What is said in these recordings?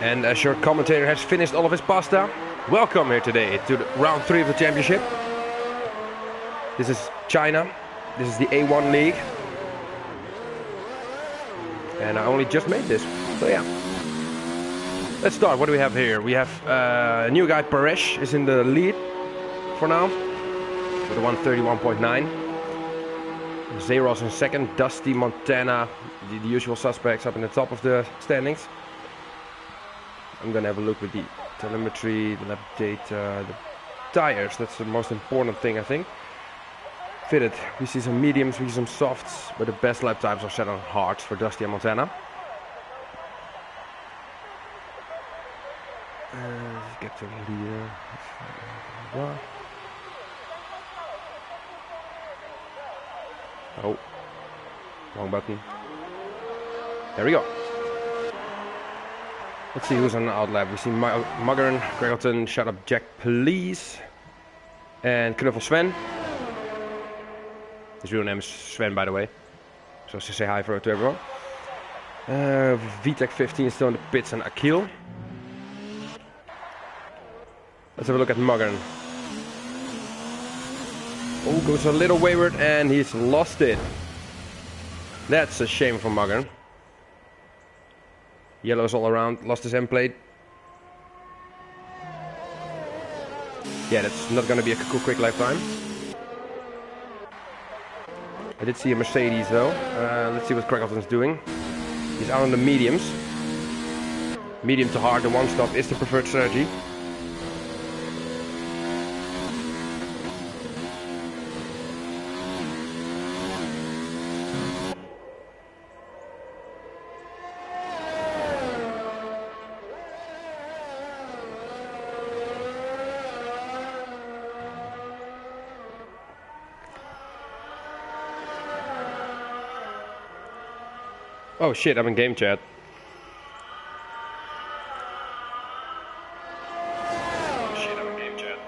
And as your commentator has finished all of his pasta, welcome here today to the round 3 of the championship. This is China. This is the A1 League. And I only just made this, so yeah. Let's start. What do we have here? We have a new guy, Paresh, is in the lead for now with a 131.9. Zeros in second, Dusty, Montana, the usual suspects up in the top of the standings. I'm gonna have a look with the telemetry, the lap data, the tires. That's the most important thing, I think. Fitted. We see some mediums, we see some softs, but the best lap times are set on hards for Dusty and Montana. Let's get to the leader. Oh, wrong button. There we go. Let's see who's on the outlap. We see Muggern, Gregelton, Shut Up Jack Police, and Knuffel Sven. His real name is Sven, by the way. So say hi to everyone. VTEC 15 is still in the pits, and Akil. Let's have a look at Muggern. Oh, goes a little wayward, and he's lost it. That's a shame for Muggern. Yellows all around, lost his end plate. Yeah, that's not going to be a quick lifetime. I did see a Mercedes though. Let's see what Gregelton's doing. He's out on the mediums. Medium to hard, the one stop is the preferred strategy. Oh shit, I'm in game chat. Shit, I'm in game chat.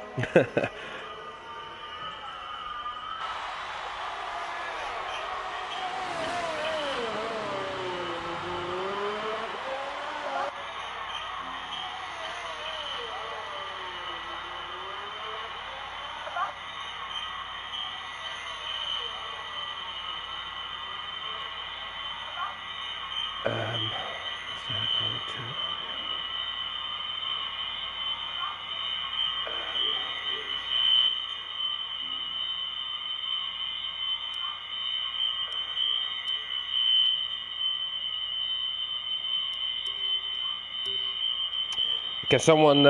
Can someone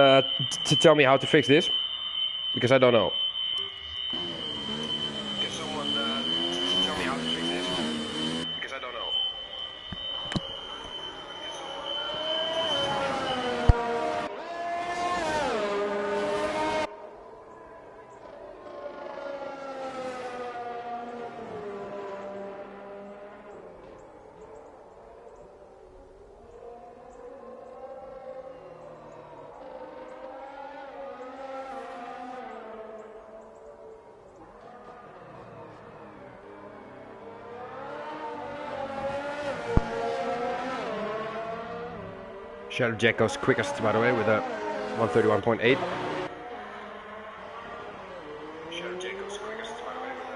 tell me how to fix this? Because I don't know. Can someone tell me how to fix this? Because I don't know. Shadow Jack goes quickest, by the way, with a 131.8. Shadow Jack goes quickest, by the way, with a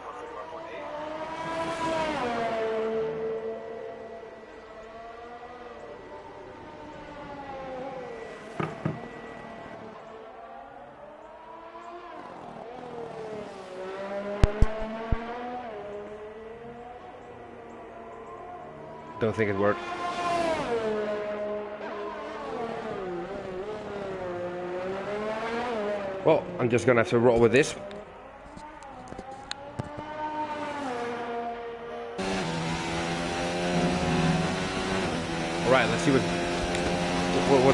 131.8. Don't think it worked. Well, I'm just gonna have to roll with this. Alright, let's see what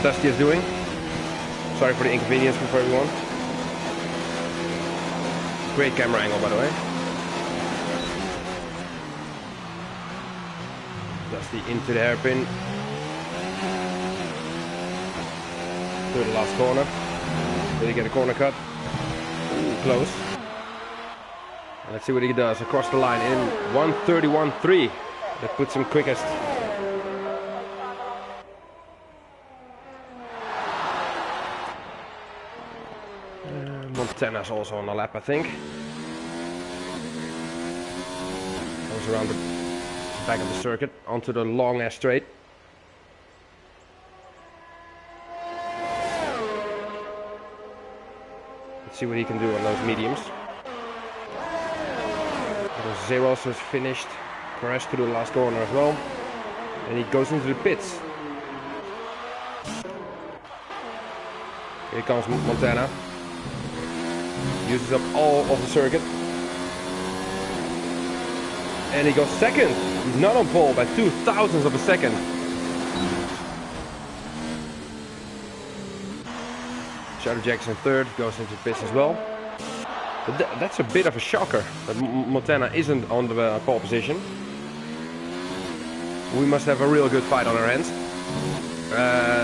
Dusty is doing. Sorry for the inconvenience for everyone. Great camera angle, by the way. Dusty into the hairpin. Through the last corner. Did he get a corner cut? Ooh, close. And let's see what he does across the line in 131.3. That puts him quickest. Montana's also on the lap, I think. Goes around the back of the circuit onto the long ass straight. Let's see what he can do on those mediums. Zeros has finished. Crashed through the last corner as well. And he goes into the pits. Here comes Montana. Uses up all of the circuit. And he goes second. He's not on pole by 0.02 of a second. Shadow Jackson third, goes into pits as well. But that's a bit of a shocker that Montana isn't on the pole position. We must have a real good fight on our hands.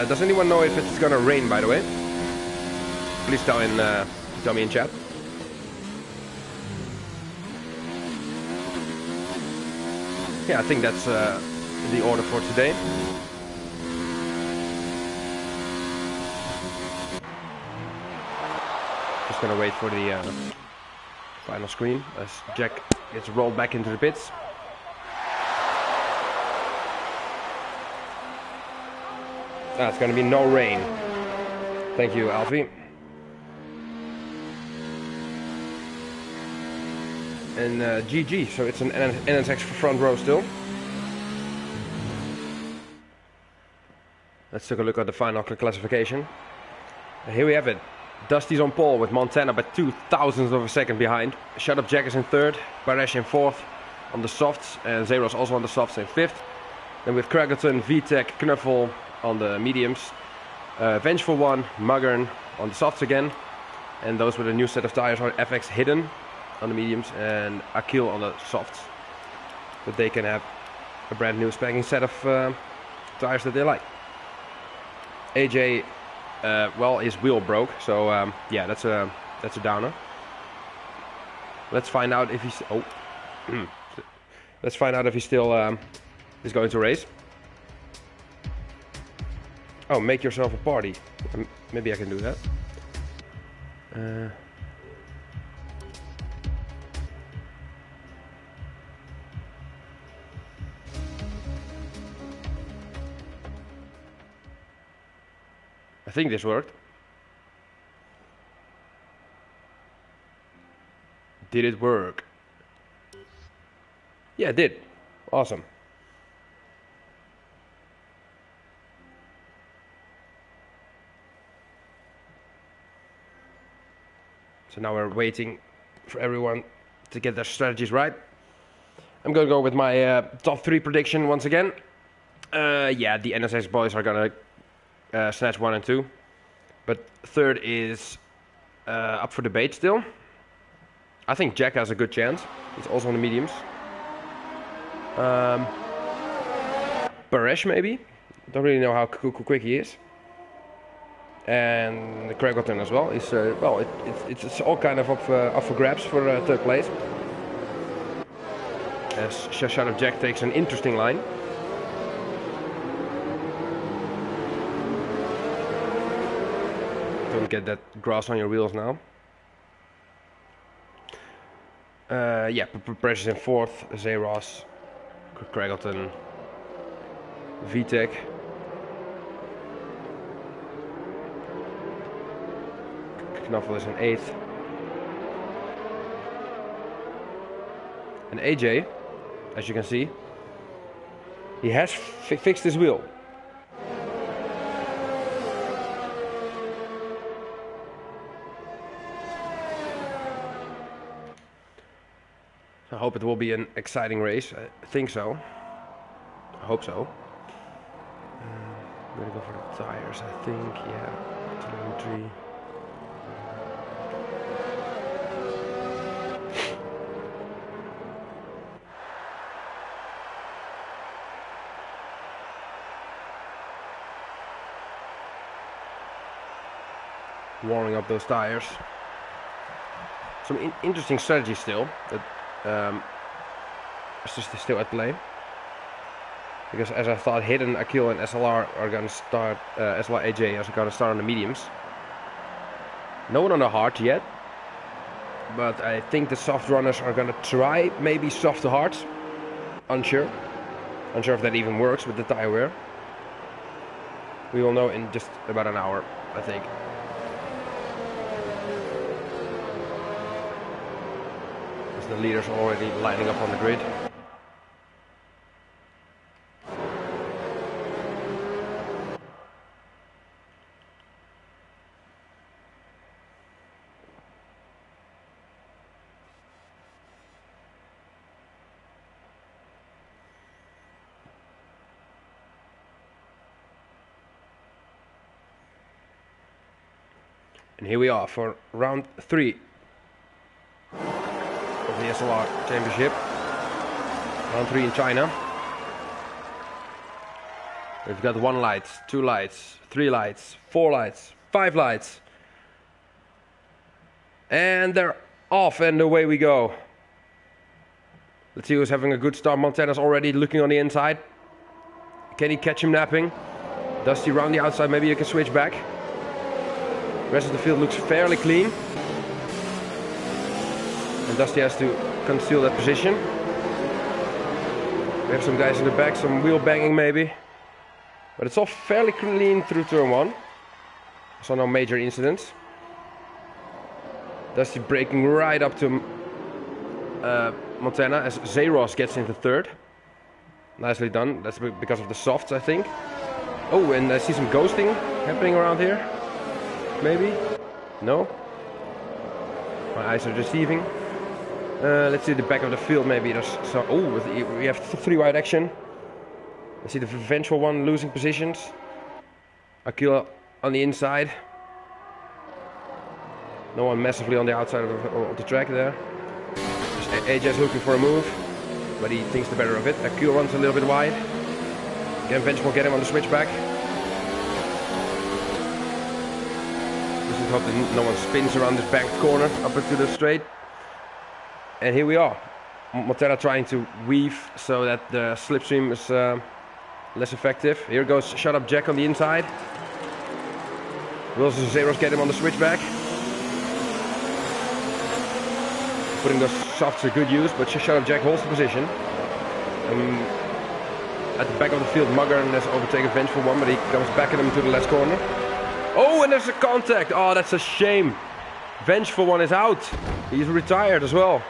Does anyone know if it's gonna rain, by the way? Please tell me in chat. Yeah, I think that's the order for today. Just gonna wait for the final screen as Jack gets rolled back into the pits. It's gonna be no rain. Thank you, Alfie. And GG, so it's an NSX front row still. Let's take a look at the final classification. And here we have it. Dusty's on pole with Montana by 0.02 of a second behind. Shut Up Jack is in third, Paresh in fourth on the softs, and Zeros also on the softs in fifth. Then with Craggleton, VTech, Knuffel on the mediums, Vengeful One, Muggern on the softs again, and those with a new set of tires are FX Hidden on the mediums and Akil on the softs. But they can have a brand new spanking set of tires that they like. AJ, well, his wheel broke, so yeah, that's a downer. Let's find out if he's let's find out if he still is going to race. Oh, make yourself a party. Maybe I can do that. I think this worked. Did it work? Yeah, it did. Awesome. So now we're waiting for everyone to get their strategies right. I'm gonna go with my top 3 prediction once again. Yeah, the NSX boys are gonna snatch 1 and 2, but third is up for debate still. I think Jack has a good chance. He's also on the mediums. Paresh maybe. Don't really know how quick he is. And Craggleton as well. Is well, it's all kind of up for grabs for third place. As Shut Up Jack takes an interesting line. Don't get that grass on your wheels now. Yeah, Precious in fourth, Zeros, Craggleton, VTech. Knuffel is in eighth. And AJ, as you can see, he has fixed his wheel. I hope it will be an exciting race. I think so. I hope so. I'm gonna go for the tires, I think. Yeah, telemetry. Warming up those tires. Some interesting strategy still that is just still at play. Because as I thought, Hidden, Akil and SLR are going to start, SLR AJ are going to start on the mediums. No one on the hard yet. But I think the soft runners are gonna try maybe soft to hard. Unsure. Unsure if that even works with the tire wear. We will know in just about an hour, I think. As the leaders are already lining up on the grid. And here we are for round 3 of the SLR Championship. Round 3 in China. We've got 1 light, 2 lights, 3 lights, 4 lights, 5 lights. And they're off and away we go. Let's see who's having a good start. Montana's already looking on the inside. Can he catch him napping? Dusty round the outside, maybe you can switch back. The rest of the field looks fairly clean. And Dusty has to conceal that position. We have some guys in the back, some wheel banging maybe. But it's all fairly clean through turn 1. So no major incidents. Dusty braking right up to Montana as Zeros gets into 3rd. Nicely done. That's because of the softs, I think. Oh, and I see some ghosting happening around here. Maybe? No? My eyes are deceiving. Let's see the back of the field maybe. There's so, oh, we have 3 wide action. I see the vengeful one losing positions. Akila on the inside. No one massively on the outside of the track there. AJ's looking for a move, but he thinks the better of it. Akila runs a little bit wide. Again, vengeful get him on the switchback. Hope that no one spins around this banked corner up into the straight. And here we are. Montana trying to weave so that the slipstream is less effective. Here goes Shut Up Jack on the inside. Will Zeros get him on the switchback? Putting those softs to good use, but Shut Up Jack holds the position. At the back of the field, Mugger has overtaken Vengeful One, but he comes back at him to the left corner. Oh, and there's a contact. Oh, that's a shame. Vengeful One is out. He's retired as well.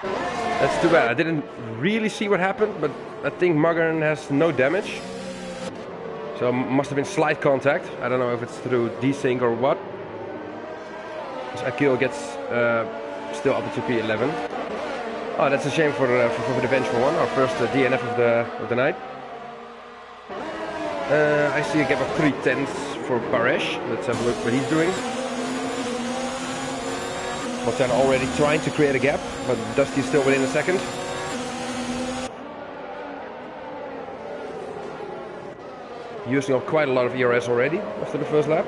That's too bad. I didn't really see what happened, but I think Mugger has no damage. So must have been slight contact. I don't know if it's through desync or what. So Akil gets still up to P11. Oh, that's a shame for the Vengeful One, our first DNF of the night. I see a gap of 3/10 for Paresh. Let's have a look what he's doing. Montana already trying to create a gap, but Dusty's still within a second. Using up quite a lot of ERS already after the first lap.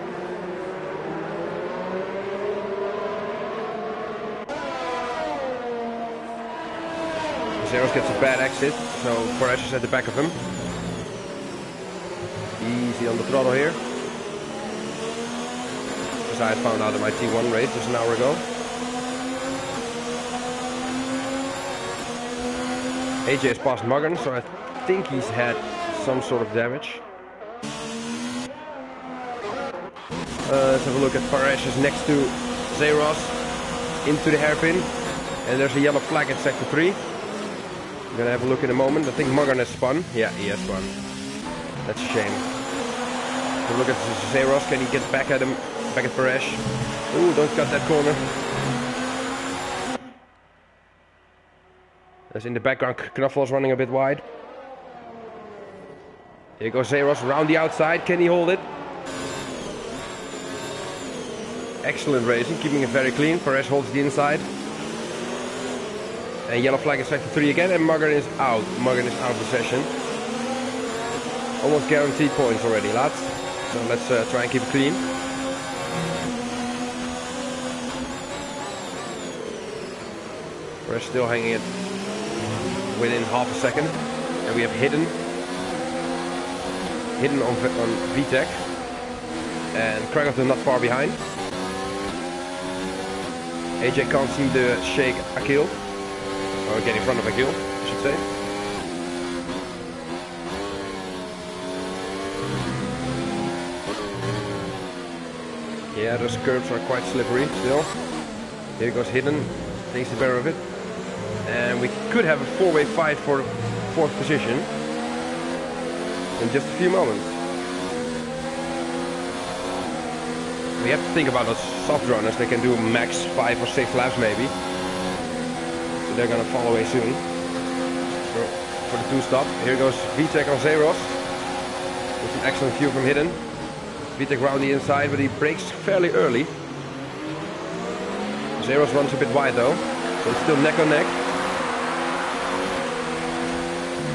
Zeros gets a bad exit, so Paresh is at the back of him. Easy on the throttle here. As I found out in my T1 race just an hour ago. AJ has passed Muggen, so I think he's had some sort of damage. Let's have a look at Paresh is next to Zeros into the hairpin. And there's a yellow flag in sector 3. I'm gonna have a look in a moment. I think Muggen has spun. Yeah, he has spun. That's a shame. Have a look at Zeros. Can he get back at him? Back at Paresh. Ooh, don't cut that corner. There's in the background Knuffel's running a bit wide. Here goes Zeros around the outside. Can he hold it? Excellent racing, keeping it very clean. Paresh holds the inside. And yellow flag in sector 3 again, and Muggen is out. Muggen is out of the session. Almost guaranteed points already, lads. So let's try and keep it clean. We're still hanging it within half a second. And we have Hidden on VTEC. And Craggerton not far behind. AJ can't seem to shake Akil, or get in front of Akil, I should say. Yeah, those curves are quite slippery still. Here goes Hidden, takes the better of it. And we could have a four-way fight for the 4th position in just a few moments. We have to think about those soft runners. They can do max 5 or 6 laps maybe. So they're gonna fall away soon. So for the 2-stop, here goes Vitek on Zeros. With an excellent view from Hidden. Vitek round the inside, but he brakes fairly early. Zeros runs a bit wide though, so it's still neck on neck.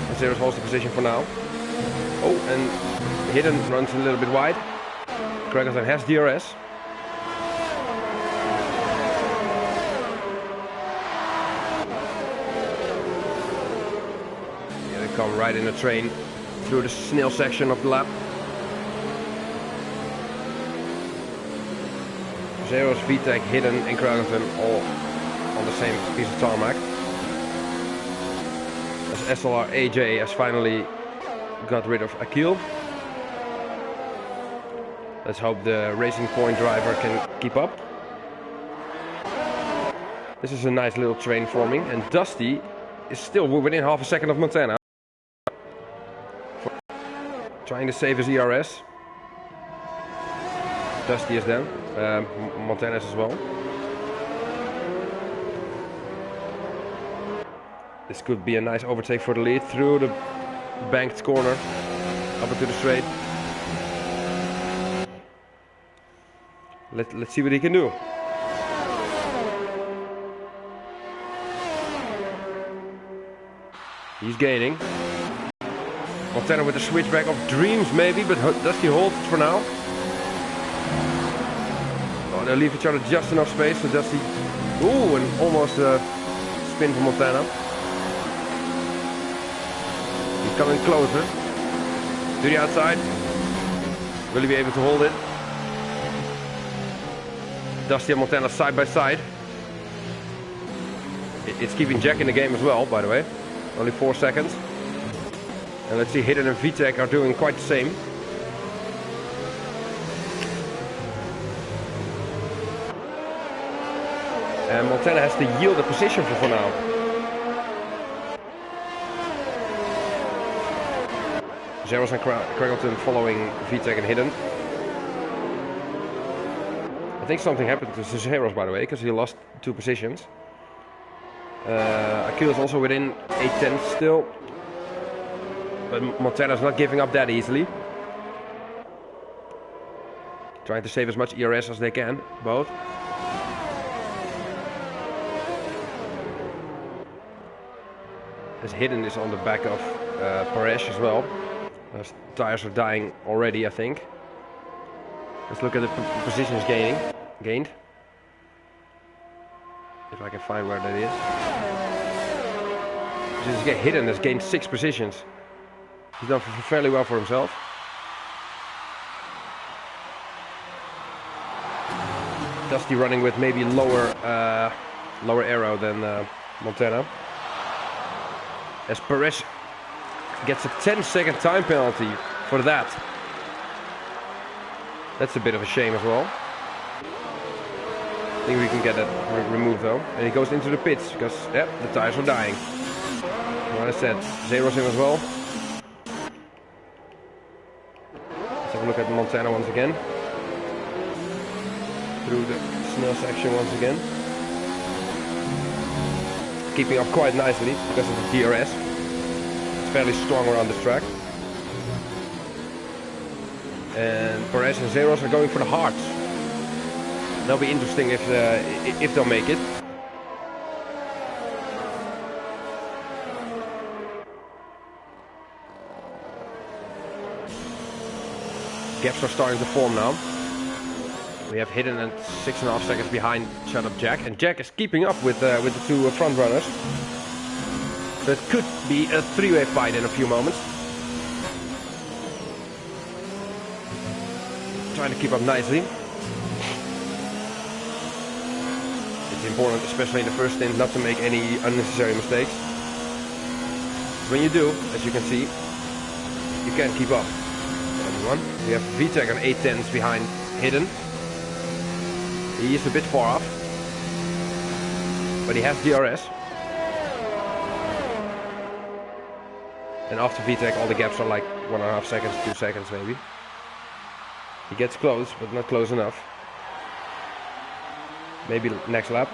And Zeros holds the position for now. Oh, and Hidden runs a little bit wide. Gregerson has DRS. Yeah, they come right in the train through the snail section of the lap. Zeros, Vitek, Hidden and Gregerson all on the same piece of tarmac. As SLR AJ has finally got rid of Akil. Let's hope the Racing Point driver can keep up. This is a nice little train forming, and Dusty is still within half a second of Montana. Trying to save his ERS. Dusty is down. Montana's as well. This could be a nice overtake for the lead through the banked corner up into the straight. Let's see what he can do. He's gaining. Montana with a switchback of dreams maybe, but Dusty holds for now. Oh, they leave each other just enough space so Dusty... Ooh, and almost a spin for Montana. He's coming closer to the outside. Will he be able to hold it? Dusty and Montana side by side. It's keeping Jack in the game as well, by the way. Only 4 seconds. And let's see, Hidden and Vitek are doing quite the same. And Montana has to yield the position for now. Zeros and Craigleton following Vitek and Hidden. I think something happened to Zeros, by the way, because he lost 2 positions. Akil is also within 8/10 still. But Montana's not giving up that easily. Trying to save as much ERS as they can, both. As Hidden is on the back of Paresh as well. Those tires are dying already, I think. Let's look at the positions gained. If I can find where that is. Just get Hidden has gained 6 positions. He's done fairly well for himself. Dusty running with maybe lower aero than Montana. As Perez gets a 10-second time penalty for that. That's a bit of a shame as well. I think we can get that removed though. And he goes into the pits because the tires are dying. Like I said, Zeros in as well. Let's have a look at Montana once again. Through the snow section once again. Keeping up quite nicely because of the DRS. It's fairly strong around this track. And Perez and Zeros are going for the hards. That'll be interesting if they'll make it. Gaps are starting to form now. We have Hidden at 6.5 seconds behind Shut Up Jack, and Jack is keeping up with the 2 front runners. So it could be a 3-way fight in a few moments. Trying to keep up nicely. It's important, especially in the first stint, not to make any unnecessary mistakes. When you do, as you can see, you can't keep up. Everyone. We have VTEC on 8/10 behind Hidden. He is a bit far off, but he has DRS. And after VTEC, all the gaps are like 1.5 seconds, 2 seconds maybe. He gets close, but not close enough. Maybe next lap.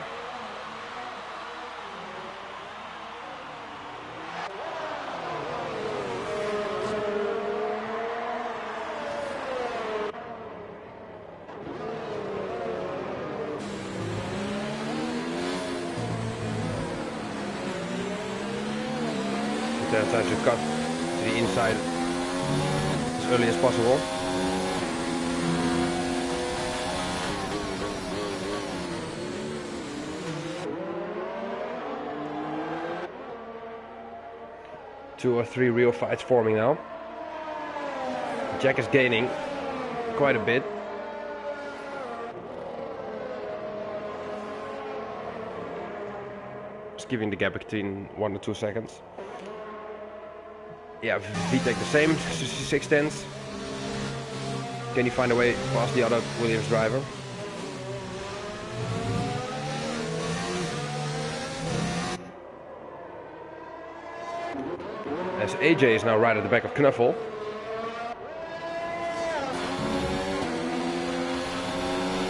Time to cut to the inside as early as possible. Two or three real fights forming now. Jack is gaining quite a bit. Just giving the gap between 1 to 2 seconds. Yeah, VTEC the same, 6/10. Can he find a way past the other Williams driver? As AJ is now right at the back of Knuffel.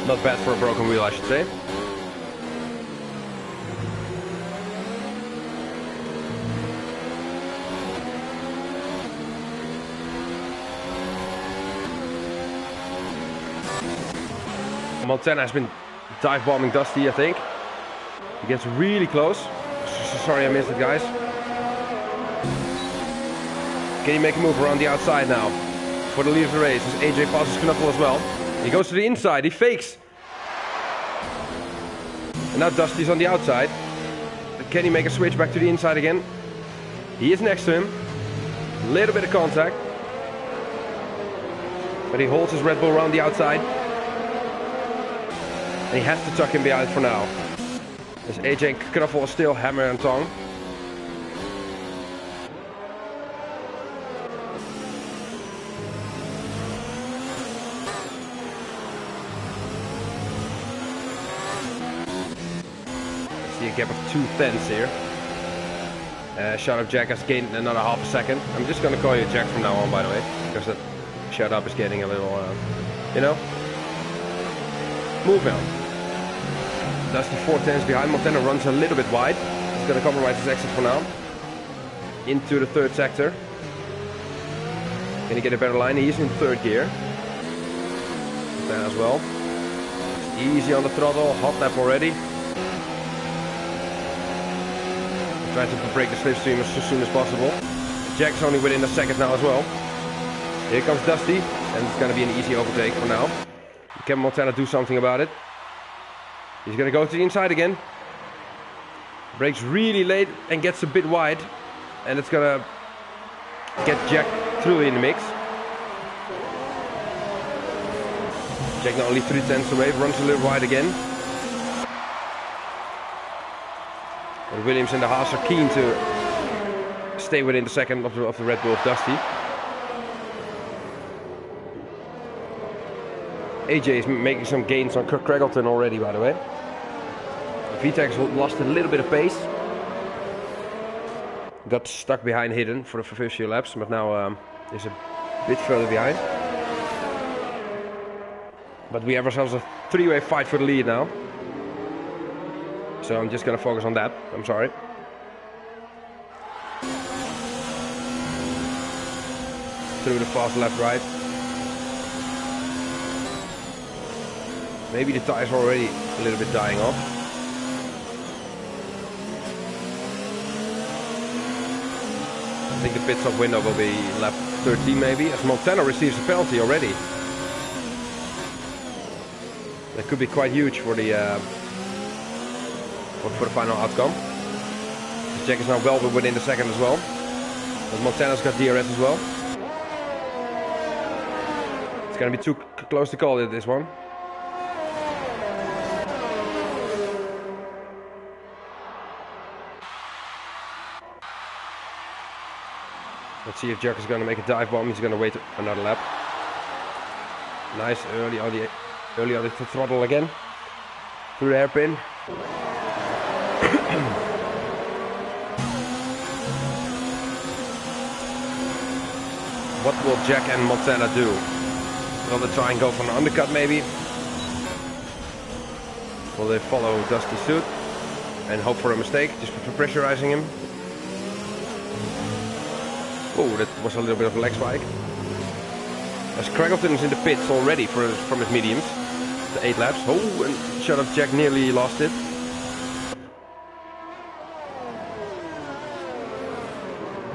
Not bad for a broken wheel, I should say. Montana has been dive bombing Dusty, I think. He gets really close. Sorry I missed it, guys. Can he make a move around the outside now for the lead of the race? As AJ passes Knuffel as well. He goes to the inside, he fakes. And now Dusty's on the outside. Can he make a switch back to the inside again? He is next to him. A little bit of contact. But he holds his Red Bull around the outside. And he has to tuck him behind for now. As AJ and Knuffel is still hammer and tongue. See a gap of 2/10 here. Shut Up Jack has gained another half a second. I'm just gonna call you Jack from now on, by the way, because that Shut Up is getting a little, you know. Move now. Dusty 4/10 behind. Montana runs a little bit wide. He's gonna compromise his exit for now. Into the third sector. Can he get a better line? He's in third gear. Montana as well. Easy on the throttle. Hot lap already. Trying to break the slipstream as soon as possible. Jack's only within a second now as well. Here comes Dusty, and it's gonna be an easy overtake for now. Can Montana do something about it? He's gonna go to the inside again. Brakes really late and gets a bit wide. And it's gonna get Jack through in the mix. Jack not only 3/10 away, runs a little wide again. And Williams and the Haas are keen to stay within the second of the Red Bull of Dusty. AJ is making some gains on Kirk Craggleton already, by the way. VTEC's lost a little bit of pace. Got stuck behind Hidden for the first few laps, but now is a bit further behind. But we have ourselves a three-way fight for the lead now. So I'm just gonna focus on that. I'm sorry. Through the fast left, right. Maybe the tires are already a little bit dying off. I think the pit stop window will be lap 13 maybe, as Montana receives a penalty already. That could be quite huge for the for the final outcome. Jack is now well within the second as well. But Montana's got DRS as well. It's gonna be too close to call it, this one. Let's see if Jack is going to make a dive bomb. He's going to wait another lap. Nice, early on the throttle again. Through the hairpin. What will Jack and Montana do? Will they try and go for an undercut maybe? Will they follow Dusty's suit and hope for a mistake, just for pressurizing him? Oh, that was a little bit of a leg spike. As Craigleton is in the pits already from his mediums. The 8 laps. Oh, and shut up, Jack nearly lost it.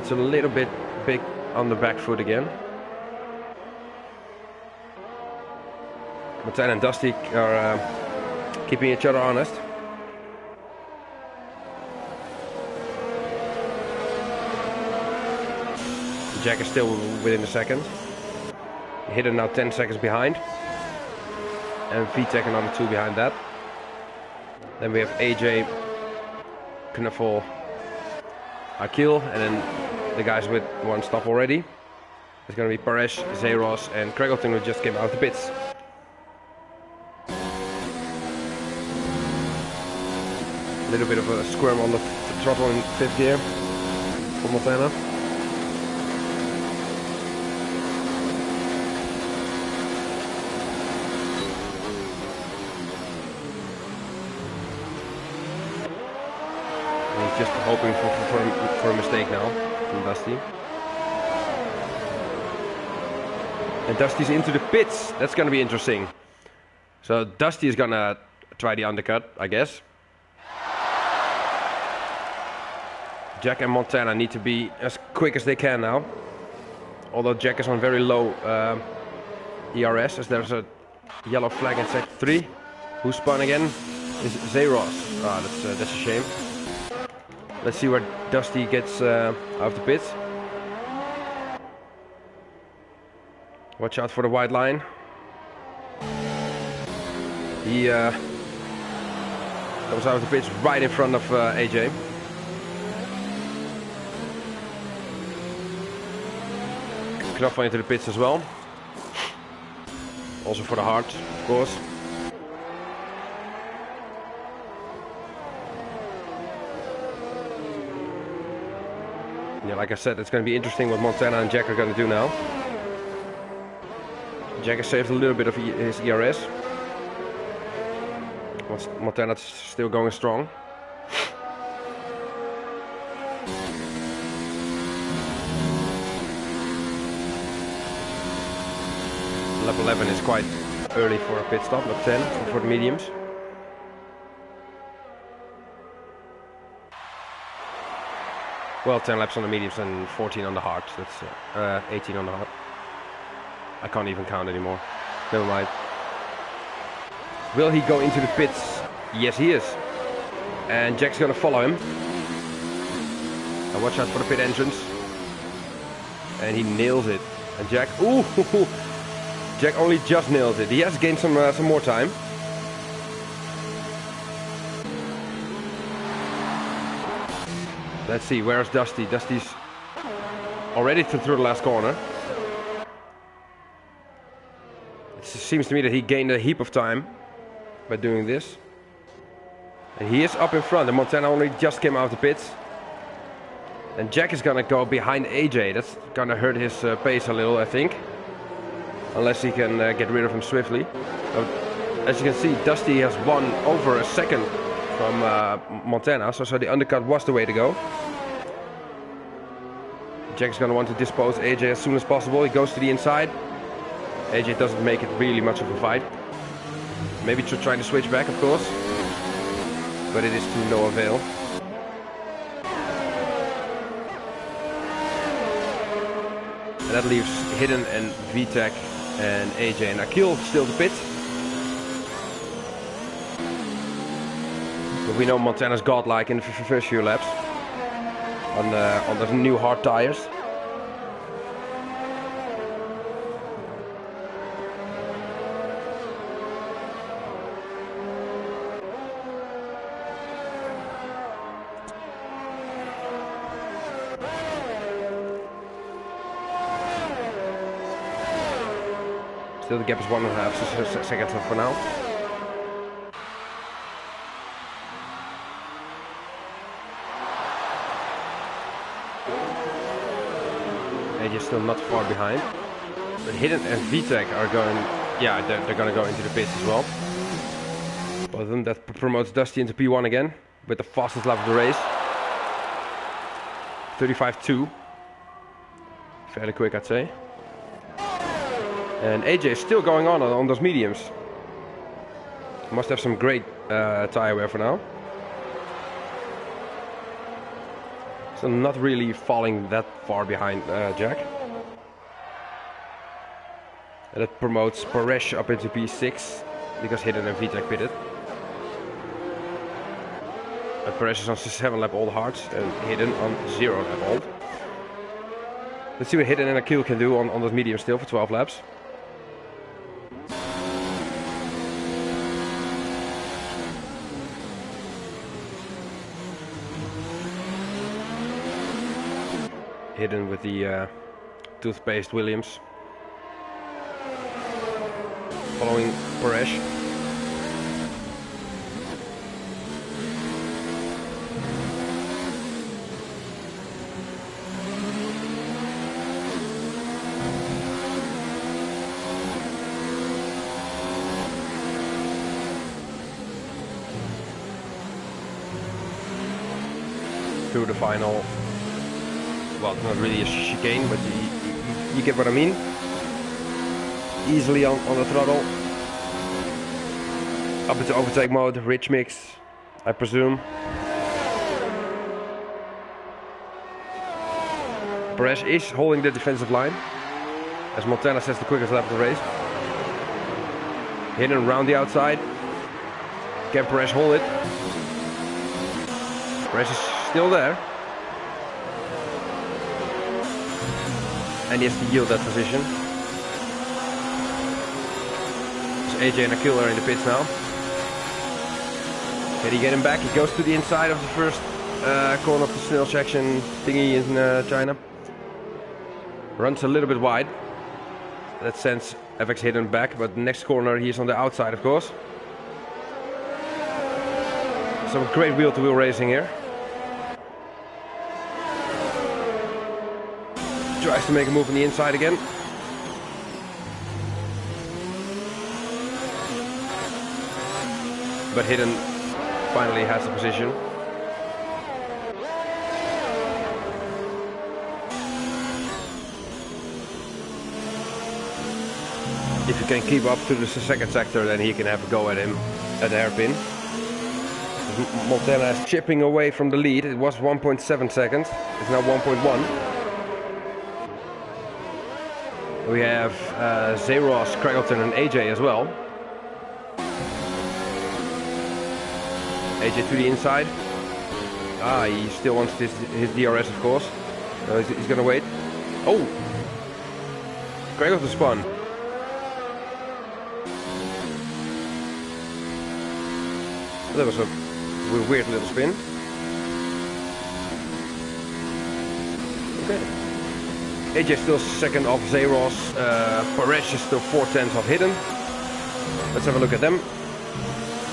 It's a little bit big on the back foot again. Montana and Dusty are keeping each other honest. Jack is still within a second. Hidden now 10 seconds behind. And VTech another 2 behind that. Then we have AJ, Knuffel, Akil, and then the guys with 1 stop already. It's going to be Paresh, Zeros, and Craigleton, who just came out of the pits. A little bit of a squirm on the throttle in 5th gear for Montana. And he's just hoping for a mistake now from Dusty. And Dusty's into the pits. That's going to be interesting. So Dusty is going to try the undercut, I guess. Jack and Montana need to be as quick as they can now. Although Jack is on very low ERS, as there's a yellow flag in sector 3. Who spun again? Is Zeros. Ah, that's a shame. Let's see where Dusty gets out of the pits. Watch out for the white line. He comes out of the pits right in front of AJ. Knuffel into the pits as well. Also for the heart, of course. Yeah, like I said, it's going to be interesting what Montana and Jack are going to do now. Jack has saved a little bit of his ERS. Montana's still going strong. Lap 11 is quite early for a pit stop, lap 10 for the mediums. Well, 10 laps on the mediums and 14 on the hards. That's 18 on the hard. I can't even count anymore. Never mind. Will he go into the pits? Yes, he is. And Jack's gonna follow him. And watch out for the pit entrance. And he nails it. And Jack, ooh, Jack only just nails it. He has gained some more time. Let's see, where's Dusty? Dusty's already through the last corner. It seems to me that he gained a heap of time by doing this. And he is up in front, and Montana only just came out of the pits. And Jack is gonna go behind AJ. That's gonna hurt his pace a little, I think. Unless he can get rid of him swiftly. As you can see, Dusty has won over a second from Montana, so the undercut was the way to go. Jack's gonna want to dispose AJ as soon as possible. He goes to the inside. AJ doesn't make it really much of a fight. Maybe to try to switch back, of course. But it is to no avail. And that leaves Hidden and VTech and AJ and Akil still to pit. But we know Montana's godlike in the first few laps on the new hard tires. Still the gap is 1.5 seconds for now. AJ's still not far behind. But Hidden and VTech are going, yeah, they're going to go into the pits as well. Both of them. That promotes Dusty into P1 again with the fastest lap of the race. 35.2. Fairly quick, I'd say. And AJ is still going on those mediums. Must have some great tire wear for now. So not really falling that far behind Jack. And that promotes Paresh up into P6 because Hidden and VTech pitted. But Paresh is on 7 lap old hards and Hidden on 0 lap old. Let's see what Hidden and Akil can do on those mediums still for 12 laps. Hidden with the toothpaste Williams. Following Paresh. Through the final. Well, it's not really a chicane, but you get what I mean. Easily on the throttle. Up into overtake mode, rich mix, I presume. Perez is holding the defensive line. As Montana says, the quickest lap of the race. Hidden round the outside. Can Perez hold it? Perez is still there. And he has to yield that position. So AJ and Akil are in the pits now. Can he get him back? He goes to the inside of the first corner of the snail section thingy in China. Runs a little bit wide. That sends FX Hidden back, but the next corner he's on the outside, of course. Some great wheel-to-wheel racing here. Tries to make a move on the inside again. But Hidden finally has the position. If he can keep up to the second sector, then he can have a go at him at the hairpin. Montana is chipping away from the lead. It was 1.7 seconds. It's now 1.1. We have Zeros, Craggleton and AJ as well. AJ to the inside. He still wants his DRS, of course. So he's gonna wait. Oh! Craggleton spun. That was a weird little spin. Okay. AJ still second of Zeros. Paresh is still 4/10 of Hidden. Let's have a look at them.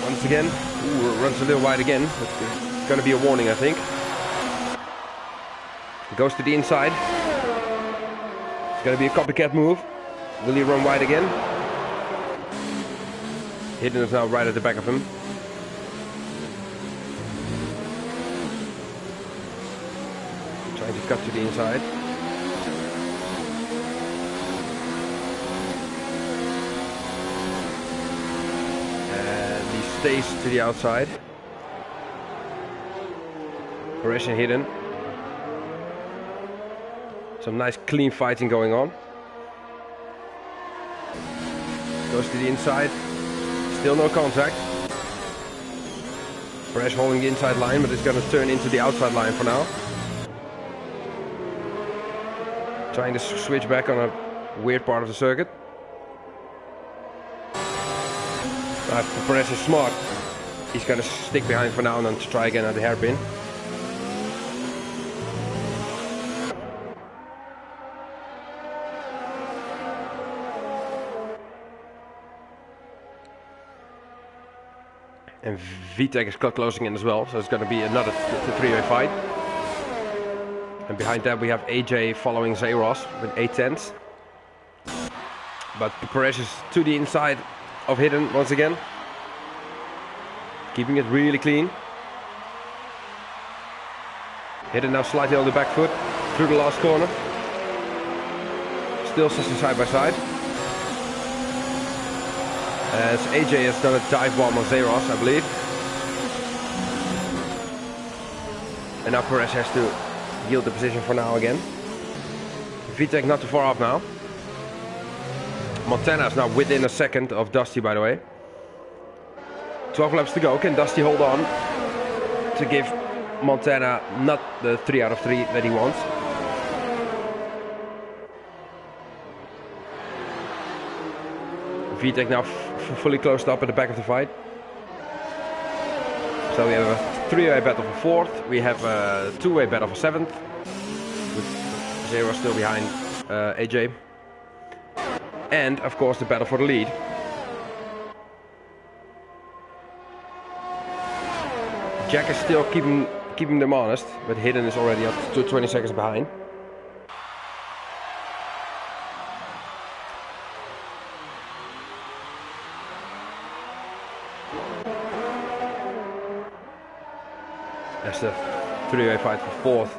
Once again. Ooh, runs a little wide again. It's going to be a warning, I think. Goes to the inside. It's going to be a copycat move. Will he run wide again? Hidden is now right at the back of him. Trying to cut to the inside. Stays to the outside. Paresh and Hidden. Some nice clean fighting going on. Goes to the inside. Still no contact. Paresh holding the inside line, but it's going to turn into the outside line for now. Trying to switch back on a weird part of the circuit. Perez is smart. He's going to stick behind for now and then to try again at the hairpin. And VTEC is closing in as well, so it's going to be another three-way fight. And behind that we have AJ following Zeros with 8 tenths. But Perez is to the inside of Hidden once again. Keeping it really clean. Hidden now slightly on the back foot through the last corner. Still side by side. As AJ has done a dive bomb on Zeros, I believe. And now Perez has to yield the position for now again. VTEC not too far off now. Montana is now within a second of Dusty, by the way. 12 laps to go. Can Dusty hold on to give Montana not the 3 out of 3 that he wants? VTEC now fully closed up at the back of the fight. So we have a 3-way battle for 4th. We have a 2-way battle for 7th. With Zero still behind AJ. And of course the battle for the lead. Jack is still keeping them honest, but Hidden is already up to 20 seconds behind. That's the 3-way fight for 4th.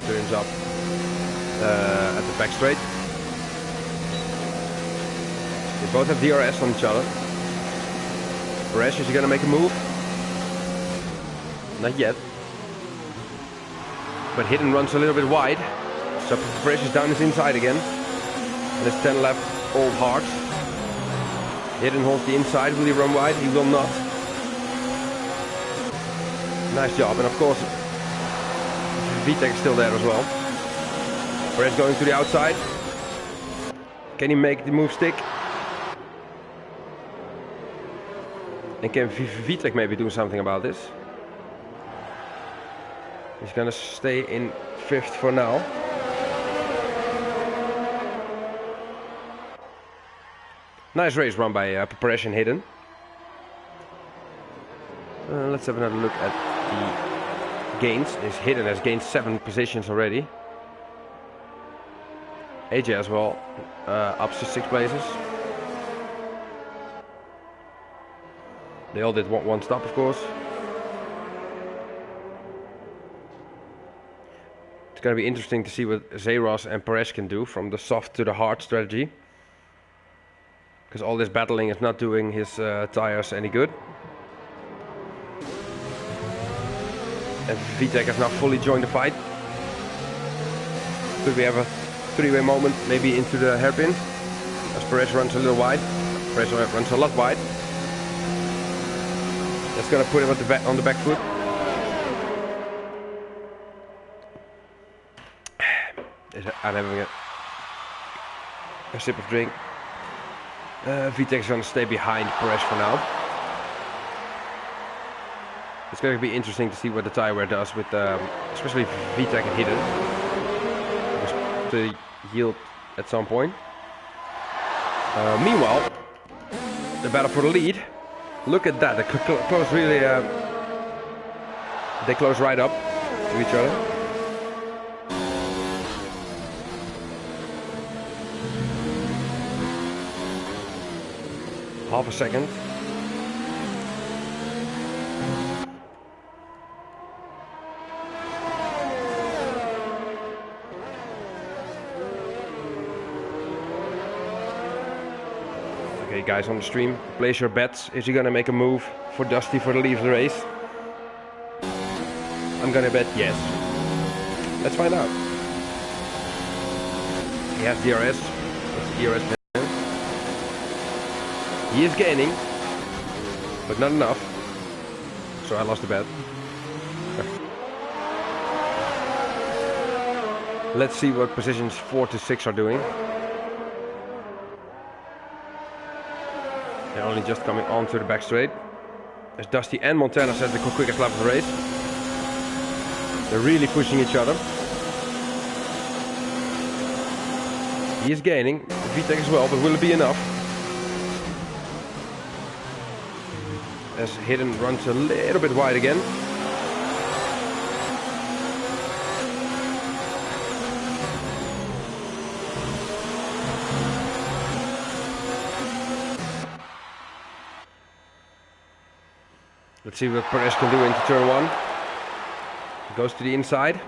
Turns up at the back straight. They both have DRS on each other. Perez, is he gonna make a move? Not yet. But Hidden runs a little bit wide. So Perez is down his inside again. And there's 10 left, all hard. Hidden holds the inside. Will he run wide? He will not. Nice job. And of course, VTEC is still there as well. Perez going to the outside. Can he make the move stick? And can VTEC maybe do something about this? He's gonna stay in 5th for now. Nice race run by Perez and Hidden. Let's have another look at the gains. Hidden has gained 7 positions already. AJ as well, up to 6 places. They all did one stop, of course. It's going to be interesting to see what Zeros and Perez can do from the soft to the hard strategy. Because all this battling is not doing his tires any good. And VTEC has now fully joined the fight. Could we have a 3-way moment, maybe into the hairpin? As Perez runs a little wide. Perez runs a lot wide. That's gonna put him at the on the back foot. I'm having a sip of drink. VTEC is gonna stay behind Perez for now. It's going to be interesting to see what the tire wear does with, especially VTEC and Hidden. To yield at some point. Meanwhile, the battle for the lead. Look at that. They close really. They close right up to each other. Half a second. Okay, guys on the stream, place your bets. Is he gonna make a move for Dusty for the lead of the race? I'm gonna bet yes. Let's find out. He has DRS. What's the DRS? He is gaining, but not enough. So I lost the bet. Let's see what positions 4 to 6 are doing. They're only just coming onto the back straight. As Dusty and Montana set the quickest lap of the race. They're really pushing each other. He is gaining. VTEC as well, but will it be enough? as Hidden runs a little bit wide again. Let's see what Perez can do into turn 1. Goes to the inside.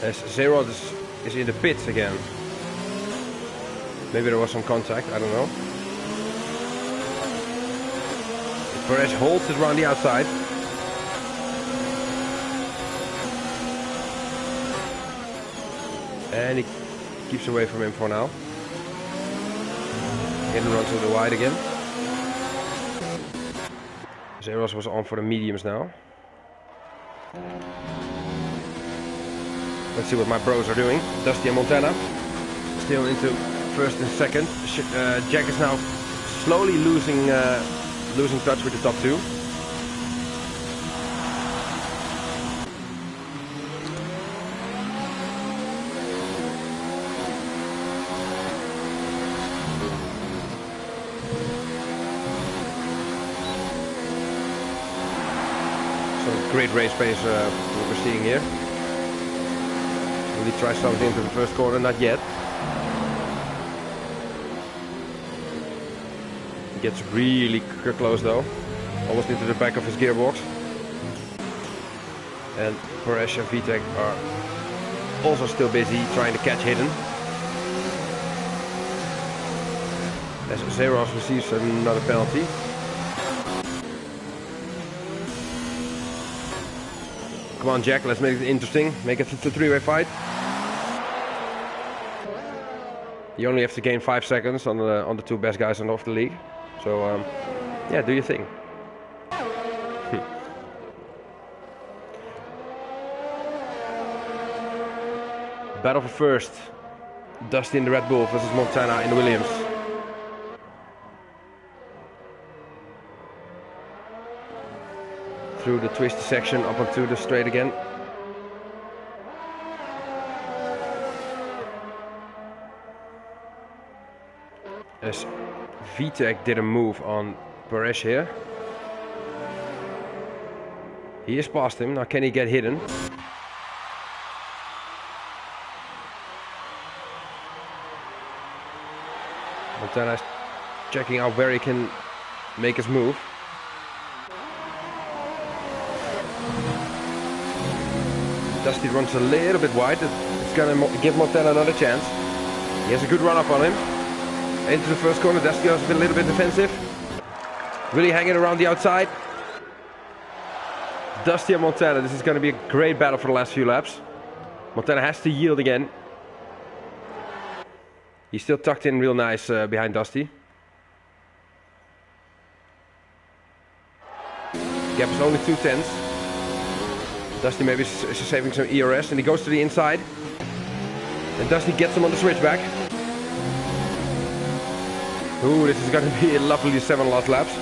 As Zeros is in the pits again. Maybe there was some contact, I don't know. Perez holds it around the outside. And he keeps away from him for now. Hidden runs to the wide again. Zeros was on for the mediums now. Let's see what my bros are doing. Dusty and Montana still into first and second. Jack is now slowly losing touch with the top 2. Great race pace what we're seeing here. Will he try something into the first corner? Not yet. He gets really close though. Almost into the back of his gearbox. And Perez and VTEC are also still busy trying to catch Hidden. As Zeros receives another penalty. Come on, Jack, let's make it interesting. Make it a 3-way fight. You only have to gain 5 seconds on the 2 best guys of the league. So, yeah, do your thing. Battle for first. Dusty in the Red Bull versus Montana in the Williams. Through the twisty section up onto the straight again. As VTEC did a move on Perez here. He is past him. Now can he get Hidden? Montana is checking out where he can make his move. Dusty runs a little bit wide. It's going to give Montana another chance. He has a good run up on him. Into the first corner. Dusty has been a little bit defensive. Really hanging around the outside. Dusty and Montana. This is going to be a great battle for the last few laps. Montana has to yield again. He's still tucked in real nice behind Dusty. Gap is only 2/10. Dusty maybe is saving some ERS, and he goes to the inside. And Dusty gets him on the switchback. Ooh, this is going to be a lovely 7 last laps.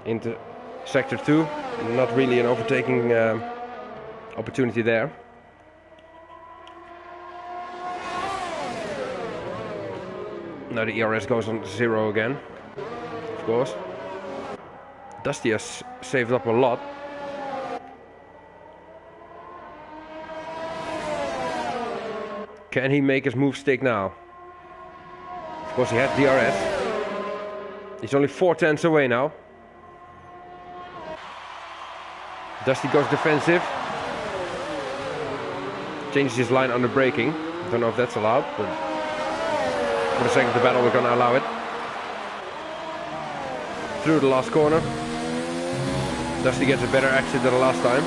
Into sector 2, not really an overtaking opportunity there. Now the ERS goes on 0 again, of course. Dusty has saved up a lot. Can he make his move stick now? Of course he has DRS. He's only 4/10 away now. Dusty goes defensive. Changes his line under braking. Don't know if that's allowed, but for the sake of the battle we're gonna allow it. Through the last corner. Dusty gets a better exit than the last time.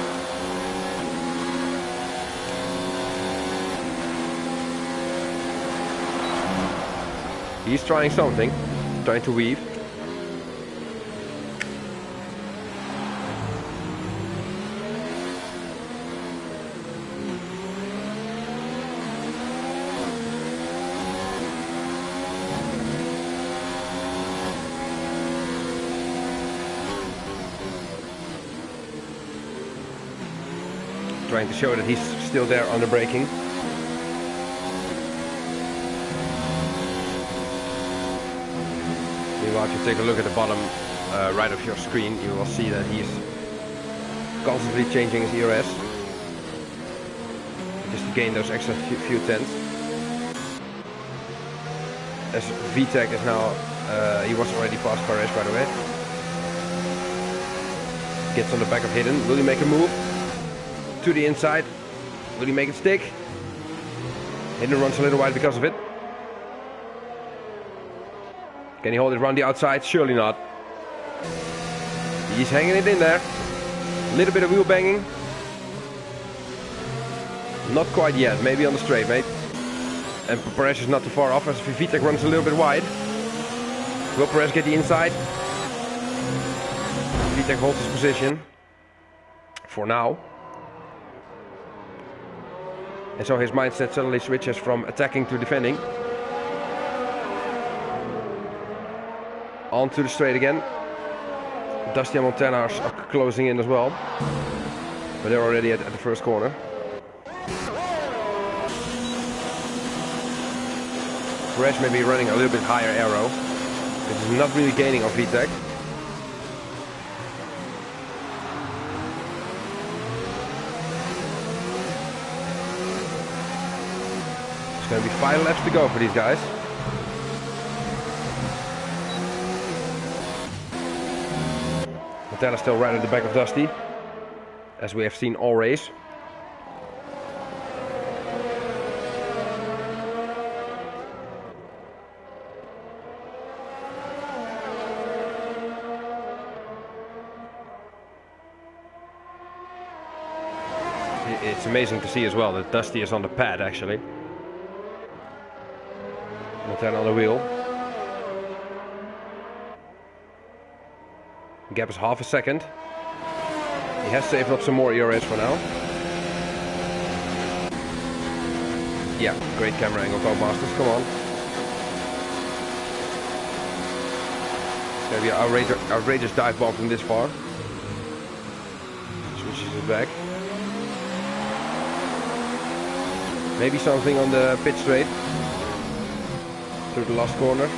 He's trying something. Trying to weave. trying to show that he's still there on the braking. Meanwhile, if you take a look at the bottom right of your screen, you will see that he's constantly changing his ERS just to gain those extra few tenths. As VTEC is now, he was already past Paris, by the way. Gets on the back of Hidden. Will he make a move to the inside? Will he make it stick? Hidden runs a little wide because of it. Can he hold it around the outside? Surely not. He's hanging it in there. A little bit of wheel banging. Not quite yet. Maybe on the straight, mate. And Perez is not too far off as VTEC runs a little bit wide. Will Perez get the inside? VTEC holds his position. For now. And so his mindset suddenly switches from attacking to defending. On to the straight again. Dusty and Montana are closing in as well. But they're already at the first corner. Perez may be running a little bit higher aero. This is not really gaining on VTEC. It's going to be 5 laps to go for these guys. Montana still right at the back of Dusty, as we have seen all race. It's amazing to see as well that Dusty is on the pad actually. Montana on the wheel. Gap is half a second. He has saved up some more ERS for now. Yeah, great camera angle, Codemasters, come on. It's going to be an outrageous dive bomb from this far. Switches it back. Maybe something on the pit straight. Through the last corner.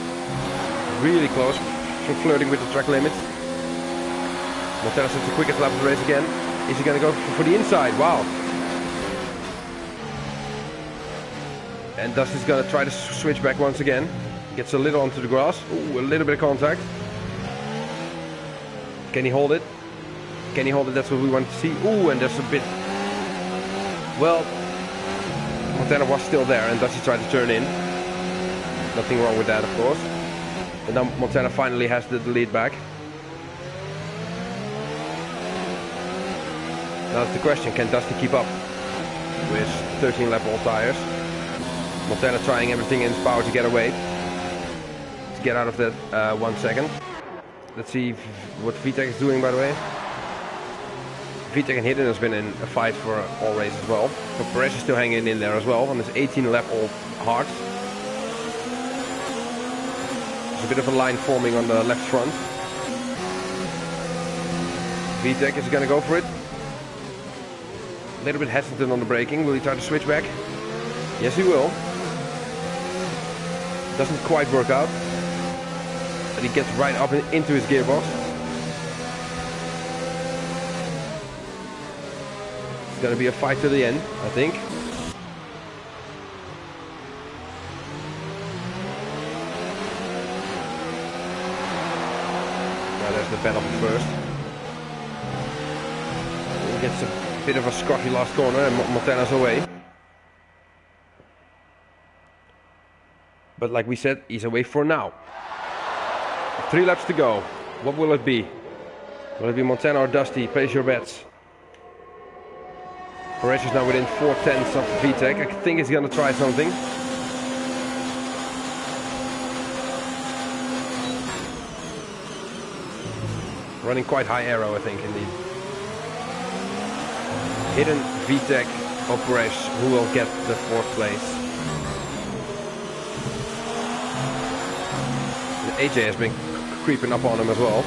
Really close from flirting with the track limits. Montana sets the quickest lap of the race again. Is he going to go for the inside? Wow. And Dusty's going to try to switch back once again. Gets a little onto the grass. Ooh, a little bit of contact. Can he hold it? Can he hold it? That's what we want to see. Ooh, and there's a bit... Well, Montana was still there and Dusty tried to turn in. Nothing wrong with that, of course. And now Montana finally has the lead back. Now that's the question, can Dusty keep up with 13 lap old tires? Montana trying everything in his power to get away. To get out of that 1 second. Let's see what VTEC is doing, by the way. VTEC and Hidden has been in a fight for all race as well. But Perez is still hanging in there as well on his 18 lap old hard. There's a bit of a line forming on the left front. VTEC is going to go for it. A little bit hesitant on the braking. Will he try to switch back? Yes, he will. Doesn't quite work out. But he gets right up into his gearbox. It's going to be a fight to the end, I think. Now there's the battle for first. He gets a bit of a scruffy last corner and Montana's away. But like we said, he's away for now. 3 laps to go. What will it be? Will it be Montana or Dusty? Place your bets. Perez is now within 4/10 of VTEC. I think he's going to try something. Running quite high aero, I think, indeed. Hidden, VTEC, or Perez, who will get the 4th place. And AJ has been creeping up on him as well.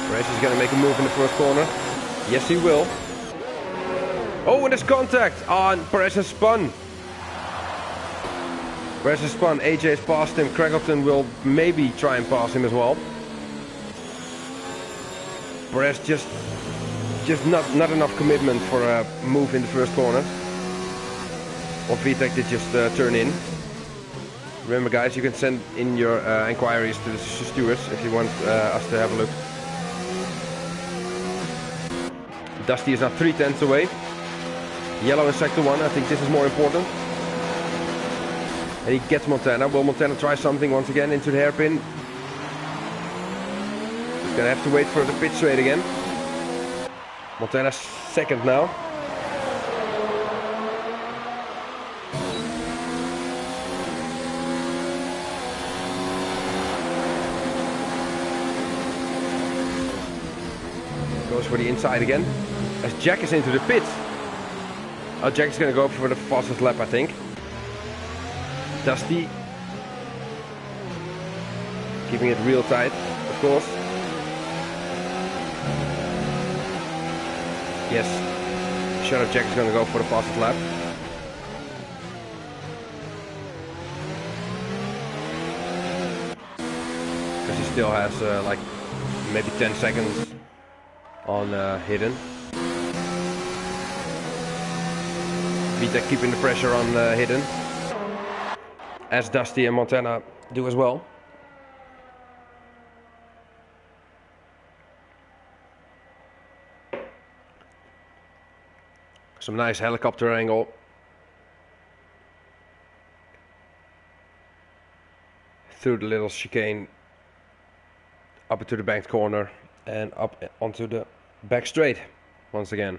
Perez is going to make a move in the first corner. Yes, he will. Oh, and there's contact. Oh, and Perez has spun. Perez has spun. AJ has passed him. Craigleton will maybe try and pass him as well. Perez just not enough commitment for a move in the first corner. Or VTEC did just turn in. Remember, guys, you can send in your inquiries to the stewards if you want us to have a look. Dusty is now 3/10 away. Yellow in sector 1, I think this is more important. And he gets Montana. Will Montana try something once again into the hairpin? He's gonna have to wait for the pit straight again. Montana's second now. Goes for the inside again. As Jack is into the pit. Oh, Jack is going to go for the fastest lap, I think. Dusty. Keeping it real tight, of course. Yes. Shadow Jack is going to go for the fastest lap. Because he still has like maybe 10 seconds on hidden. VTEC keeping the pressure on hidden, as Dusty and Montana do as well. Some nice helicopter angle. Through the little chicane, up into the banked corner and up onto the back straight once again.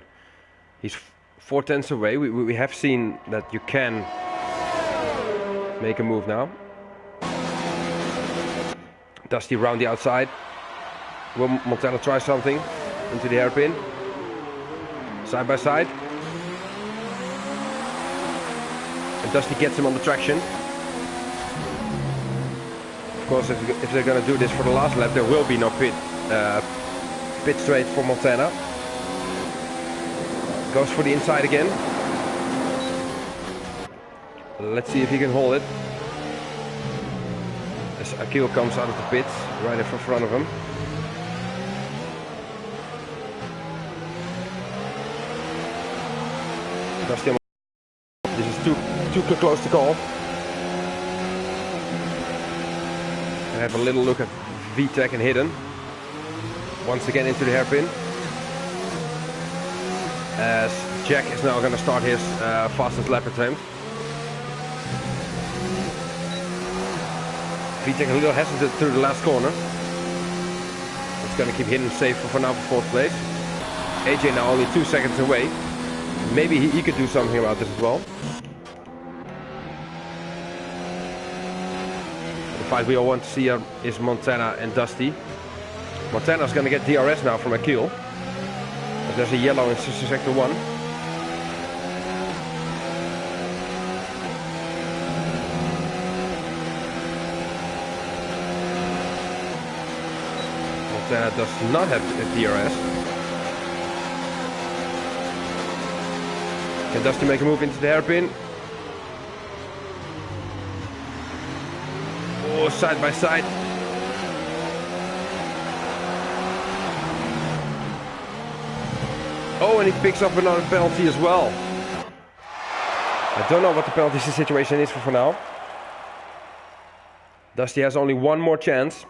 He's 4/10 away. We have seen that you can make a move now. Dusty round the outside. Will Montana try something into the hairpin? Side by side. And Dusty gets him on the traction. Of course, if they're going to do this for the last lap, there will be no pit straight for Montana. Goes for the inside again. Let's see if he can hold it. As Akil comes out of the pits, right in front of him. This is too close to call. I have a little look at VTEC and hidden. Once again into the hairpin. As Jack is now going to start his fastest lap attempt. VTEC a little hesitant through the last corner. It's going to keep hidden safe for now for 4th place. AJ now only 2 seconds away. Maybe he could do something about this as well. The fight we all want to see is Montana and Dusty. Montana's going to get DRS now from Akil. There's a yellow in sector 1. Montana does not have DRS. Can Dusty make a move into the hairpin? Oh, side by side. Oh, and he picks up another penalty as well. I don't know what the penalty situation is for now. Dusty has only one more chance,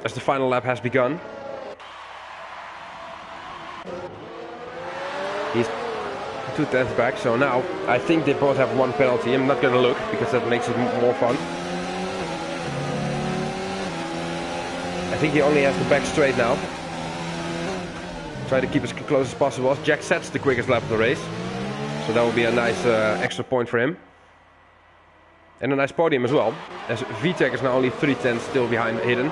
as the final lap has begun. He's 2/10 back, so now I think they both have one penalty. I'm not gonna look because that makes it more fun. I think he only has the back straight now. Try to keep as close as possible. Jack sets the quickest lap of the race, so that will be a nice extra point for him. And a nice podium as well, as VTEC is now only 3/10 still behind hidden.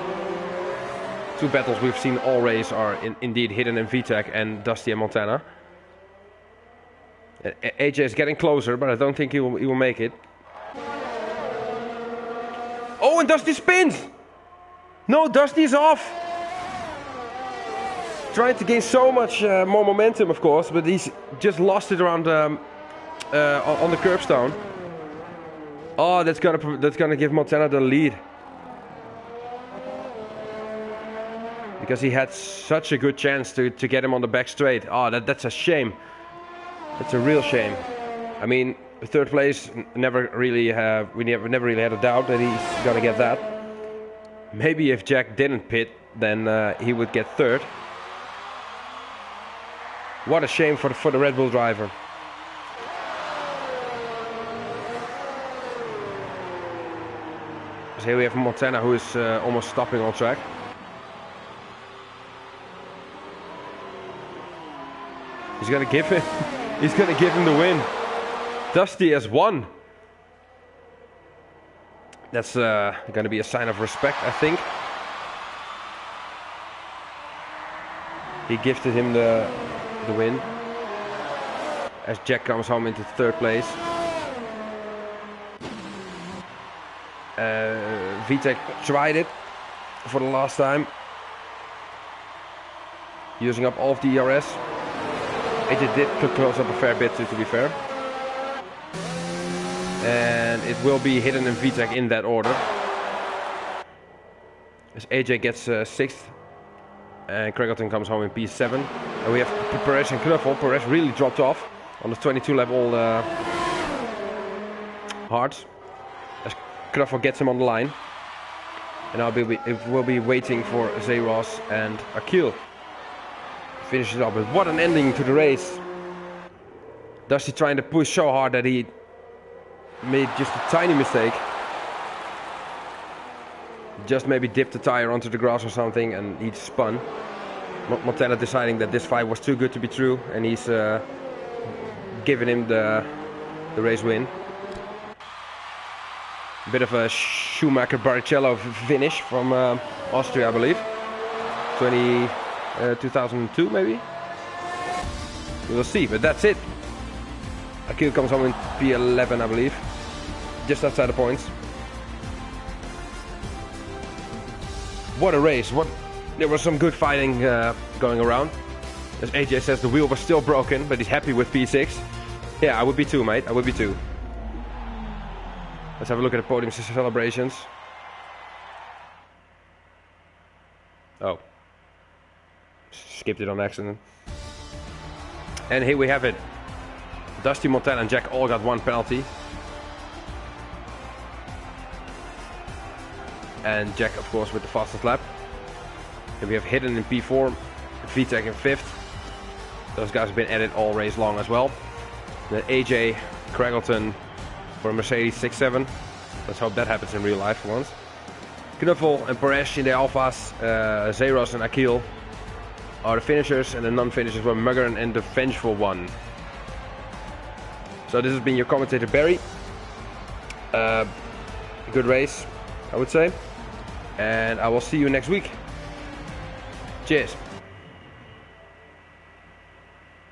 Two battles we've seen all race are indeed hidden and VTEC and Dusty and Montana. AJ is getting closer, but I don't think he will make it. Oh, and Dusty spins! No, Dusty's off! trying to gain so much more momentum, of course, but he's just lost it around on the curbstone. Oh, that's gonna give Montana the lead. Because he had such a good chance to get him on the back straight. Oh, that's a shame. That's a real shame. I mean, third place, we never really had a doubt that he's gonna get that. Maybe if Jack didn't pit, then he would get third. What a shame for the Red Bull driver. So here we have Montana, who is almost stopping on track. He's gonna give him the win. Dusty has won. That's gonna be a sign of respect, I think. He gifted him the win. As Jack comes home into third place. Vitek tried it for the last time. Using up all of the ERS. AJ did close up a fair bit, to be fair. And it will be Hidden and Vitek in that order. As AJ gets 6th. And Craigleton comes home in P7. And we have Perez and Knuffel. Perez really dropped off on the 22 level hards. As Knuffel gets him on the line. And we'll be waiting for Zeros and Akil. Finishes up, but what an ending to the race. Dusty trying to push so hard that he made just a tiny mistake. Just maybe dipped the tire onto the grass or something and he spun. Montana deciding that this fight was too good to be true and he's giving him the race win. A bit of a Schumacher Barrichello finish from Austria, I believe. 2002 maybe? We will see, but that's it. Akil comes home in P11, I believe. Just outside the points. What a race. There was some good fighting going around. As AJ says, the wheel was still broken, but he's happy with P6. Yeah, I would be too, mate. I would be too. Let's have a look at the podium celebrations. Oh. Skipped it on accident. And here we have it. Dusty, Montana and Jack all got one penalty. And Jack, of course, with the fastest lap. And we have Hidden in P4, Vitek in 5th. Those guys have been at it all race long as well. Then AJ, Craigleton for Mercedes 6-7. Let's hope that happens in real life for once. Knuffel and Perez in the Alphas. Zeros and Akil are the finishers, and the non-finishers were Muggern and the Vengeful One. So this has been your commentator Barry. Good race, I would say. And I will see you next week. Cheers.